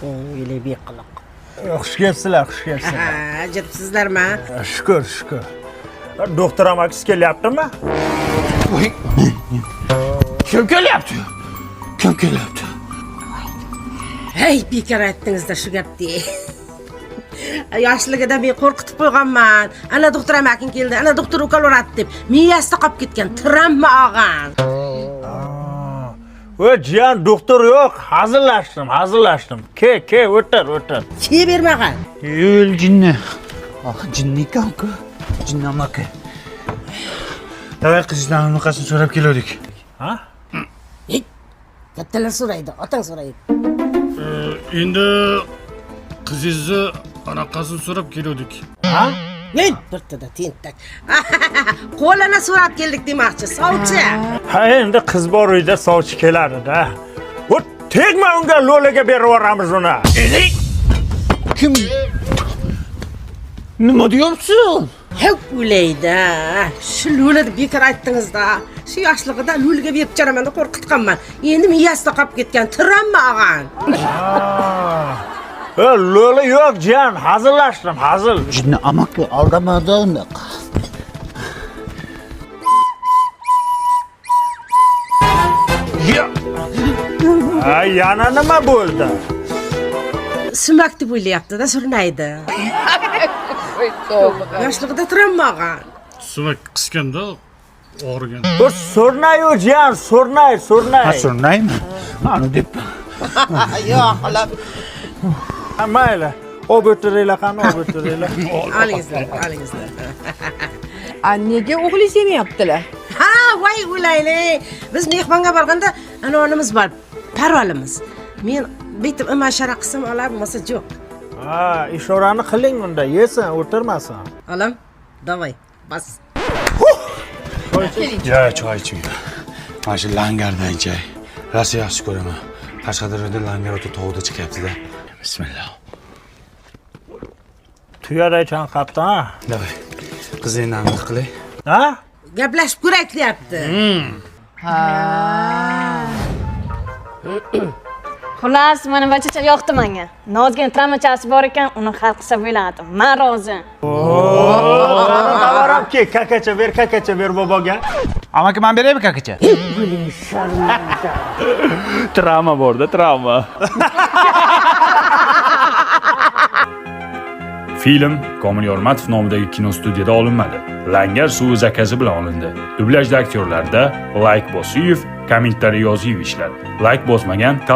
Öyle bir qiliq. Xush kelibsizlar, xush kelibsizlar. Ha, jiribsizlarmi? Shukr, shukr. Doktor amakis kelyaptimi? Kim kelyapti? Kim kelyapti? Hey, bekor aytdingiz-da shu gapni. Yoshligida men qo'rqitib qo'yganman. Ana doktor amaking keldi, ana doktor ukol uradi deb. Miyasida qolib ketgan. Tramma og'an. Voy, jiyan doktor yo'q, hazırlaştım. Ke, o'tir. Ke bermagan. Yo'l jinni. Jinni ekan-ku. Jinni amaki. Davay qizlarning anaqasini so'rab keldik. Ha? Kattalar so'raydi, otang so'raydi. Endi qizingizni anaqasini so'rab keldik. Ha? Men birtada tentak. Qo'lini so'rab keldik demoqchi, sovchi. Ha, endi qiz bor uyda sovchi keladi-da. Bu tegma unga lo'laga berib yuboramiz uni. Kim? Nima deyapsan? Hep o'laydi. Shu lo'lada bekor aytdingiz-da. Shu yoshligida lo'liga berib jaraman deb qo'rqitganman. Endi miyasida qolib ketgan. Tramma og'an. Lo'la yo'q jiyan, hazırlaştım. Jinni amaki aldamadi unaqa. Ha, yana nima bo'ldi? Sumak deb o'ylayapti-da, surnaydi. Yoshligida tramma og'an. Sumak qisganda og'rigan. Bu so'rnayu jiyan, so'rnay. Ha, surnaymi? Mana deb. Yo'q, xolam. Ha, mayli. O'tiringlar qani, o'tiringlar. Olingizlar. Nega o'g'lingiz yemayaptilar? Ha, voy o'layli. Biz mehmonga borganda anonimiz bor, parvalimiz. Men bitib imashara qilsam olamiz, yo'q. Ha, ishorani qiling unda, yesin, o'tirmasin. Olam, davay, bas. Ya, choy ichmayman. Mana shu langardan chay. Rosa yaxshi ko'raman. Qashqadaryoda langar o'ta tog'da chiqyapti-da. Bismillah. Tuyaday chanqabdi, ha? Davay. Qizingni aniq qilay. Ha? Gaplashib ko'rak deyapti. Xullas, mana bachacha yoqdi menga. Nozgin tramachasi bor ekan, uni hal qilsa bo'ladi. Men rozi. Tavaram ke, kakacha ber boboga. Amaki, men beraymi kakacha? Travma borda, travma. Film Komil Yormatov nomidagi kinostudiyada olinmadi. Langar suvi zakasi bilan olindi. Dublyajda aktyorlarda Like Bosiyev, kommentariy Yoziyev ishladi. Like bosmagan